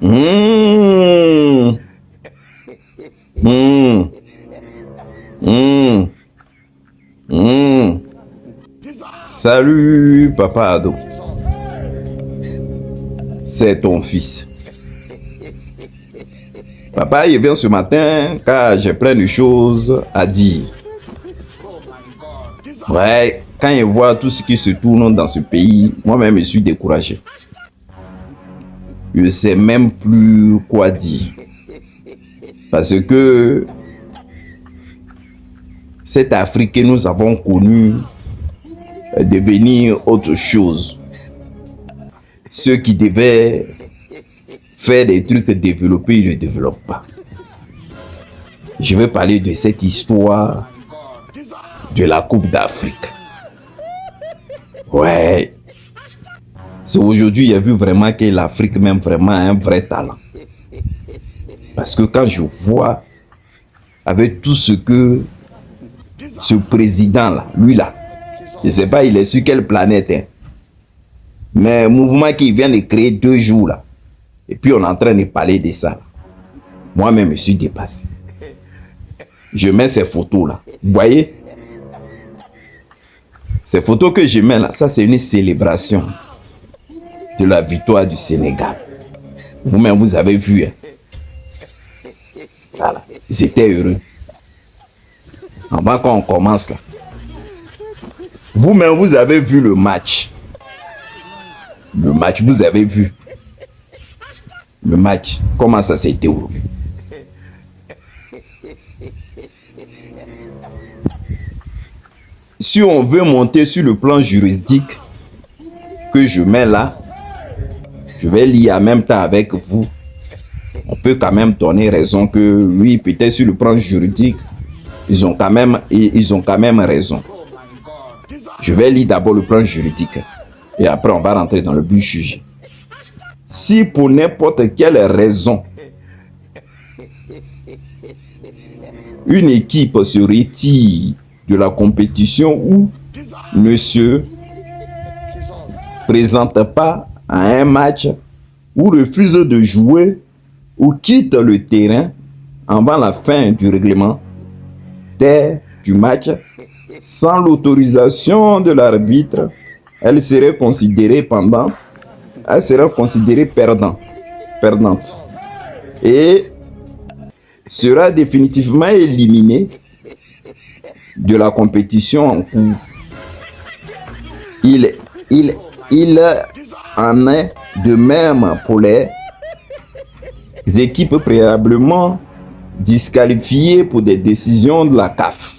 Mmh. Mmh. Mmh. Mmh. Salut, Papa Ado. C'est ton fils. Papa, il vient ce matin car j'ai plein de choses à dire. Ouais, quand il voit tout ce qui se tourne dans ce pays, moi-même je suis découragé. Je ne sais même plus quoi dire. Parce que cette Afrique que nous avons connue devenir autre chose. Ceux qui devaient faire des trucs développés, ils ne développent pas. Je vais parler de cette histoire de la Coupe d'Afrique. Ouais. C'est aujourd'hui, j'ai vu vraiment que l'Afrique même vraiment a un vrai talent. Parce que quand je vois avec tout ce que ce président-là, lui-là, je ne sais pas, il est sur quelle planète, hein. Mais un mouvement qui vient de créer 2 jours, là. Et puis on est en train de parler de ça. Moi-même, je suis dépassé. Je mets ces photos-là. Vous voyez? Ces photos que je mets là, ça c'est une célébration de la victoire du Sénégal. Vous-même, vous avez vu, hein. Voilà. Ils étaient heureux. Avant qu'on commence là. Vous-même, vous avez vu le match. Le match, vous avez vu. Le match, comment ça s'est déroulé. Si on veut monter sur le plan juridique que je mets là, je vais lire en même temps avec vous. On peut quand même donner raison que oui, peut-être sur le plan juridique, ils ont quand même raison. Je vais lire d'abord le plan juridique et après on va rentrer dans le but sujet. Si pour n'importe quelle raison, une équipe se retire de la compétition ou ne se présente pas à un match ou refuse de jouer ou quitte le terrain avant la fin du règlement du match sans l'autorisation de l'arbitre, elle serait considérée perdante et sera définitivement éliminée de la compétition en cours. Il en est de même pour les équipes préalablement disqualifiées pour des décisions de la CAF.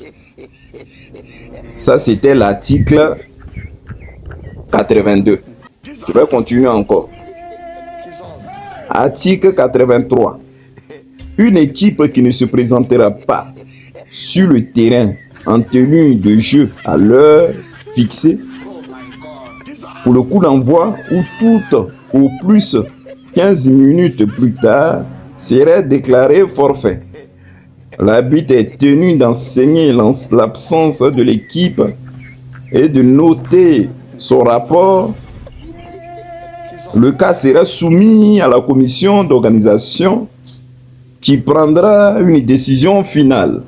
Ça, c'était l'article 82. Je vais continuer encore. Article 83. Une équipe qui ne se présentera pas sur le terrain en tenue de jeu à l'heure fixée pour le coup d'envoi ou toute au plus 15 minutes plus tard serait déclarée forfait. L'arbitre est tenu d'enseigner l'absence de l'équipe et de noter son rapport. Le cas sera soumis à la commission d'organisation qui prendra une décision finale.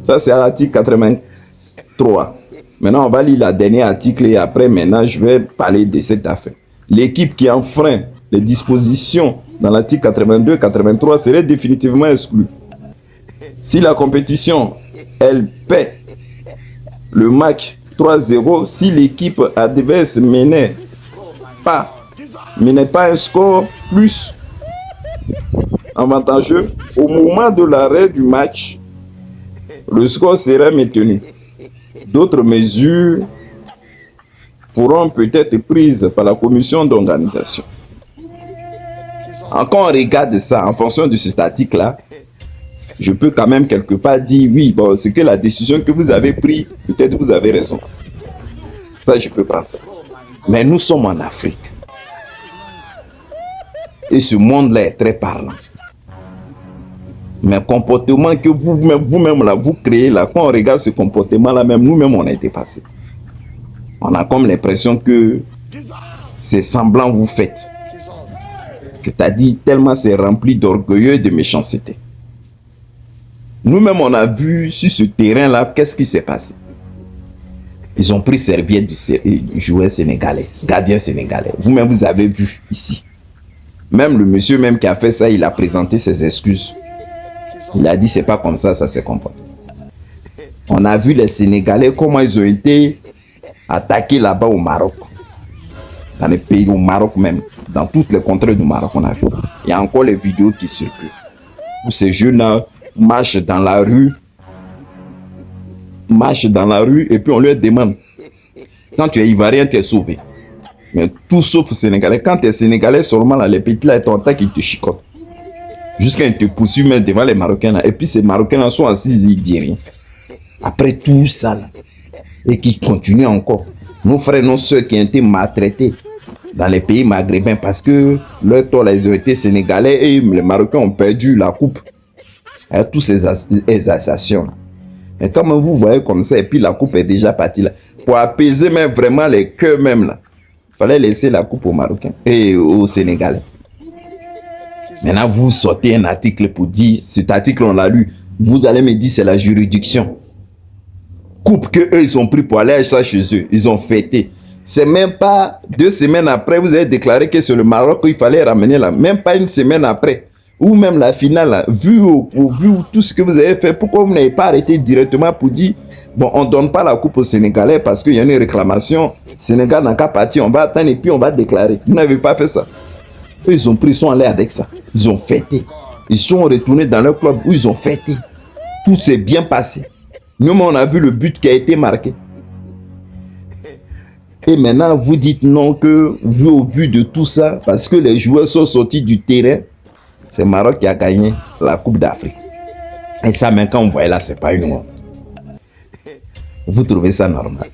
Ça, c'est à l'article 83. Maintenant, on va lire la dernière article et après, maintenant, je vais parler de cette affaire. L'équipe qui enfreint les dispositions dans l'article 82-83 serait définitivement exclue. Si la compétition, elle paie le match 3-0, si l'équipe adverse menait pas un score plus avantageux, au moment de l'arrêt du match, le score serait maintenu. D'autres mesures pourront peut-être être prises par la commission d'organisation. Quand on regarde ça, en fonction de cet article-là, je peux quand même quelque part dire, oui, bon, c'est que la décision que vous avez prise, peut-être vous avez raison. Ça, je peux prendre ça. Mais nous sommes en Afrique. Et ce monde-là est très parlant. Mais comportement que vous-même là, vous créez là, quand on regarde ce comportement-là, même nous-mêmes, on a été passé. On a comme l'impression que c'est semblant vous faites. C'est-à-dire tellement c'est rempli d'orgueilleux et de méchanceté. Nous-mêmes, on a vu sur ce terrain-là, qu'est-ce qui s'est passé. Ils ont pris serviette du joueur sénégalais, gardien sénégalais. Vous-même, vous avez vu ici. Même le monsieur même qui a fait ça, il a présenté ses excuses. Il a dit, c'est pas comme ça se comporte. On a vu les Sénégalais, comment ils ont été attaqués là-bas au Maroc. Dans les pays, au Maroc même. Dans toutes les contrées du Maroc, on a vu. Il y a encore les vidéos qui circulent. Où ces jeunes-là marchent dans la rue. Et puis on leur demande. Quand tu es ivoirien, tu es sauvé. Mais tout sauf Sénégalais. Quand tu es Sénégalais, seulement là, les petits là, ils te chicotent. Jusqu'à ils te poursuivent même devant les Marocains là. Et puis ces Marocains là sont assis, ils disent rien. Après tout ça là, et qui continuent encore. Nos frères, nos soeurs qui ont été maltraités dans les pays maghrébins parce que leur tour, ils ont été sénégalais et les Marocains ont perdu la coupe. Et tous ces actions là. Et comme vous voyez comme ça, et puis la coupe est déjà partie là. Pour apaiser même vraiment les cœurs même là, il fallait laisser la coupe aux Marocains et aux Sénégalais. Maintenant, vous sortez un article pour dire, cet article on l'a lu, vous allez me dire c'est la juridiction. Coupe que eux ils ont pris pour aller acheter chez eux, ils ont fêté. C'est même pas 2 semaines après, vous avez déclaré que c'est le Maroc qu'il fallait ramener là. Même pas 1 semaine après. Ou même la finale là, vu tout ce que vous avez fait, pourquoi vous n'avez pas arrêté directement pour dire, bon, on ne donne pas la coupe aux Sénégalais parce qu'il y a une réclamation, Sénégal n'a qu'à partir, on va attendre et puis on va déclarer. Vous n'avez pas fait ça. Eux, ils ont pris, ils sont allés avec ça. Ils ont fêté. Ils sont retournés dans leur club où ils ont fêté. Tout s'est bien passé. Nous, on a vu le but qui a été marqué. Et maintenant, vous dites non que, vu au vu de tout ça, parce que les joueurs sont sortis du terrain, c'est Maroc qui a gagné la Coupe d'Afrique. Et ça, même quand on voit là, c'est pas une honte. Vous trouvez ça normal.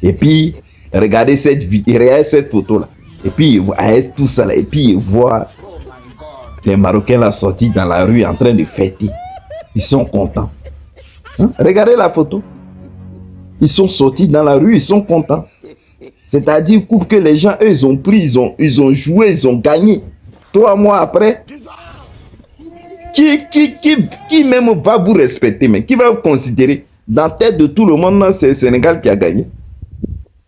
Et puis, regardez cette vidéo, regardez cette photo-là. Et puis, voyez tout ça là. Et puis, voir les Marocains là sortis dans la rue en train de fêter. Ils sont contents. Hein? Regardez la photo. Ils sont sortis dans la rue, ils sont contents. C'est-à-dire que les gens, eux, ils ont pris, ils ont joué, ils ont gagné. 3 mois après, qui même va vous respecter, mais qui va vous considérer? Dans la tête de tout le monde, c'est le Sénégal qui a gagné.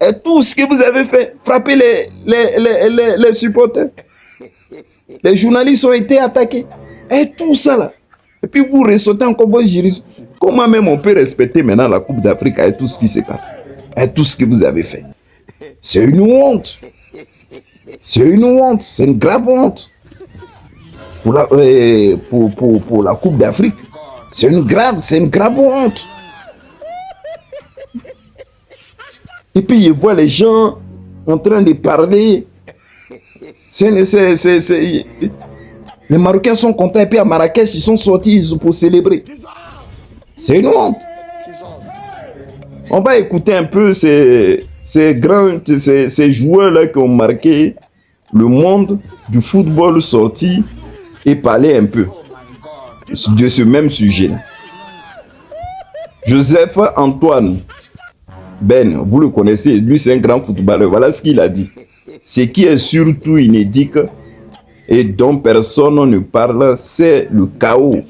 Et tout ce que vous avez fait, frapper les supporters. Les journalistes ont été attaqués. Et tout ça là. Et puis vous ressortez encore vos juristes. Comment même on peut respecter maintenant la Coupe d'Afrique et tout ce qui se passe? Et tout ce que vous avez fait. C'est une honte. C'est une honte. C'est une grave honte. Pour la Coupe d'Afrique. C'est une grave honte. Et puis je vois les gens en train de parler. Les Marocains sont contents. Et puis à Marrakech, ils sont sortis pour célébrer. C'est une honte. On va écouter un peu ces joueurs-là qui ont marqué le monde du football sorti et parler un peu de ce même sujet. Joseph Antoine Ben, vous le connaissez, lui c'est un grand footballeur. Voilà ce qu'il a dit. Ce qui est surtout inédit et dont personne ne parle, c'est le chaos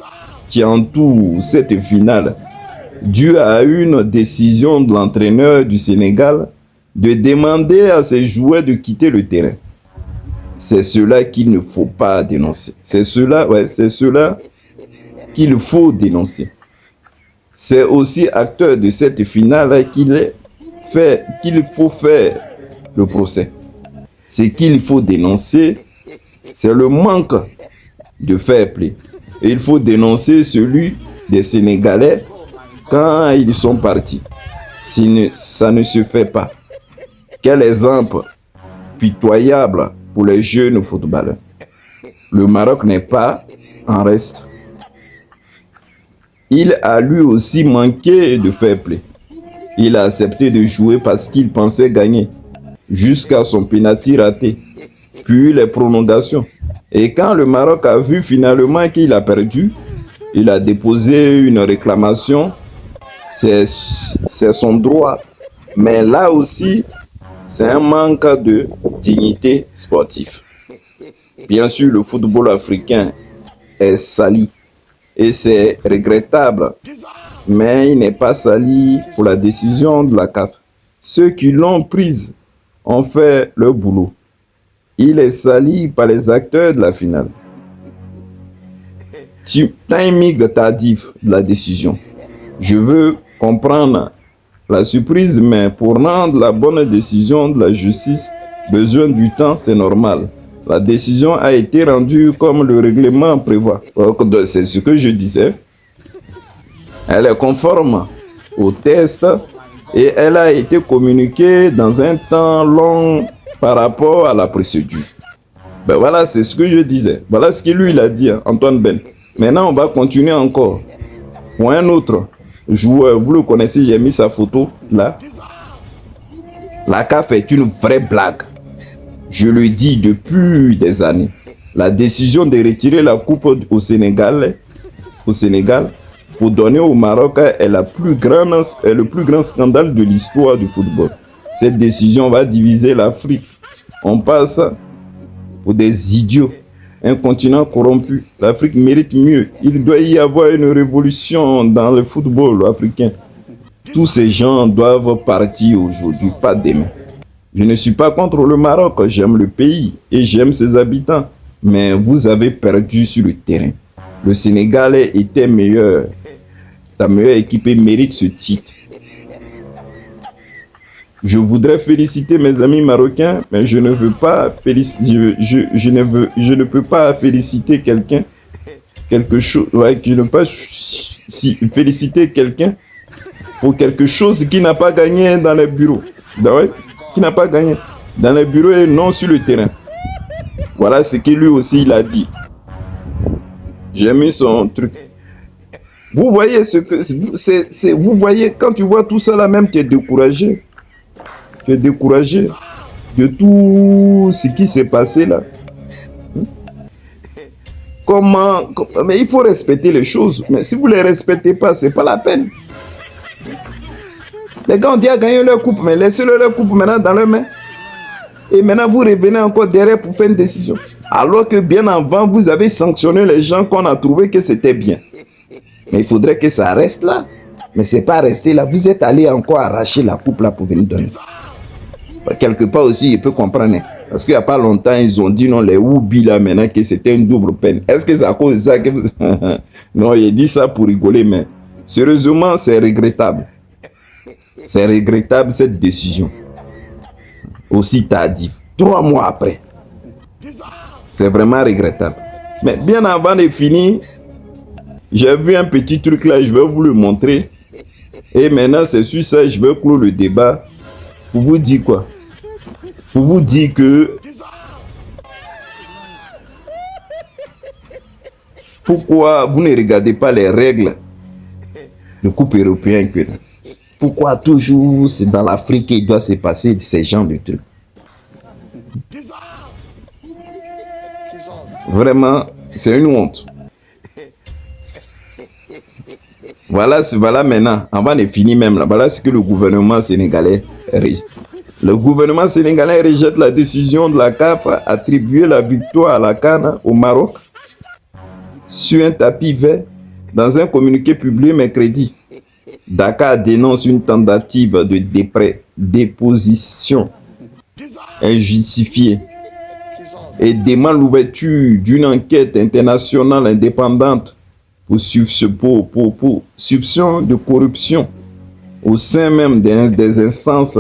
qui entoure cette finale, dû à une décision de l'entraîneur du Sénégal de demander à ses joueurs de quitter le terrain. C'est cela qu'il ne faut pas dénoncer. C'est cela qu'il faut dénoncer. C'est aussi acteur de cette finale qu'il faut faire le procès. Ce qu'il faut dénoncer, c'est le manque de fair play. Et il faut dénoncer celui des Sénégalais quand ils sont partis. Si ça ne se fait pas. Quel exemple pitoyable pour les jeunes footballeurs. Le Maroc n'est pas en reste. Il a lui aussi manqué de fair play. Il a accepté de jouer parce qu'il pensait gagner, jusqu'à son penalty raté, puis les prolongations. Et quand le Maroc a vu finalement qu'il a perdu, il a déposé une réclamation. C'est son droit. Mais là aussi, c'est un manque de dignité sportive. Bien sûr, le football africain est sali et c'est regrettable, mais il n'est pas sali pour la décision de la CAF. Ceux qui l'ont prise ont fait leur boulot. Il est sali par les acteurs de la finale. Timing tardif de la décision. Je veux comprendre la surprise, mais pour rendre la bonne décision de la justice, besoin du temps, c'est normal. La décision a été rendue comme le règlement prévoit. C'est ce que je disais. Elle est conforme au test et elle a été communiquée dans un temps long par rapport à la procédure. Ben voilà, c'est ce que je disais. Voilà ce que lui il a dit, hein, Antoine Ben. Maintenant, on va continuer encore. Pour un autre joueur, vous le connaissez, j'ai mis sa photo là. La CAF est une vraie blague. Je le dis depuis des années. La décision de retirer la coupe au Sénégal pour donner au Maroc est le plus grand scandale de l'histoire du football. Cette décision va diviser l'Afrique. On passe pour des idiots. Un continent corrompu. L'Afrique mérite mieux. Il doit y avoir une révolution dans le football africain. Tous ces gens doivent partir aujourd'hui, pas demain. Je ne suis pas contre le Maroc, j'aime le pays et j'aime ses habitants. Mais vous avez perdu sur le terrain. Le Sénégal était meilleur. La meilleure équipe mérite ce titre. Je voudrais féliciter mes amis marocains, mais je ne veux pas féliciter, je ne peux pas féliciter quelqu'un, je ne peux pas féliciter quelqu'un pour quelque chose qui n'a pas gagné dans les bureaux. Ouais, qui n'a pas gagné dans les bureaux et non sur le terrain. Voilà ce que lui aussi il a dit. J'ai mis son truc. Vous voyez ce que vous voyez quand tu vois tout ça là même, tu es découragé. Tu es découragé de tout ce qui s'est passé là. Mais il faut respecter les choses. Mais si vous ne les respectez pas, c'est pas la peine. Les gars ont déjà gagné leur coupe, mais laissez-leur leur coupe maintenant dans leurs mains. Et maintenant, vous revenez encore derrière pour faire une décision. Alors que bien avant, vous avez sanctionné les gens qu'on a trouvé que c'était bien. Mais il faudrait que ça reste là. Mais c'est pas resté là. Vous êtes allé encore arracher la coupe là pour venir donner. Quelque part aussi, il peut comprendre. Parce qu'il n'y a pas longtemps, ils ont dit non, les Woubi là maintenant, que c'était une double peine. Est-ce que c'est à cause de ça que vous... Non, il dit ça pour rigoler, mais sérieusement, c'est regrettable. C'est regrettable cette décision. Aussi tardive. 3 mois après. C'est vraiment regrettable. Mais bien avant de finir, j'ai vu un petit truc là, je vais vous le montrer. Et maintenant, c'est sur ça, je vais clore le débat. Pour vous dire quoi? Pour vous dire que pourquoi vous ne regardez pas les règles de coupe européenne que pourquoi toujours c'est dans l'Afrique qu'il doit se passer ces genres de trucs? Vraiment, c'est une honte. Voilà maintenant, avant de finir même là, voilà ce que le gouvernement sénégalais rejette. Le gouvernement sénégalais rejette la décision de la CAF attribuer la victoire à la CAN au Maroc sur un tapis vert. Dans un communiqué publié mercredi, Dakar dénonce une tentative de déposition injustifiée et demande l'ouverture d'une enquête internationale indépendante pour soupçon de corruption au sein même des instances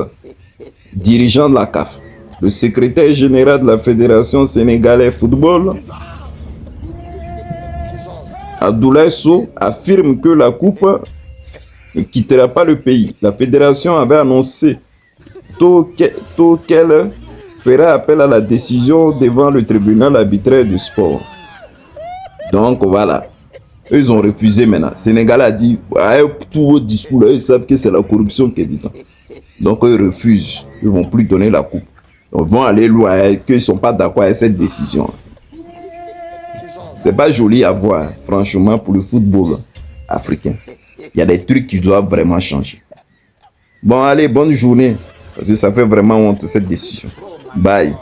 dirigeantes de la CAF. Le secrétaire général de la Fédération sénégalaise football, Abdoulaye Sow, affirme que la coupe ne quittera pas le pays. La fédération avait annoncé tôt qu'elle fera appel à la décision devant le tribunal arbitraire du sport. Donc voilà. Eux, ils ont refusé maintenant. Sénégal a dit, tous vos discours là, ils savent que c'est la corruption qui est dedans. Donc eux, ils refusent. Ils ne vont plus donner la coupe. Ils vont aller loin, qu'ils ne sont pas d'accord avec cette décision. C'est pas joli à voir, franchement, pour le football africain. Il y a des trucs qui doivent vraiment changer. Bon, allez, bonne journée. Parce que ça fait vraiment honte, cette décision. Bye.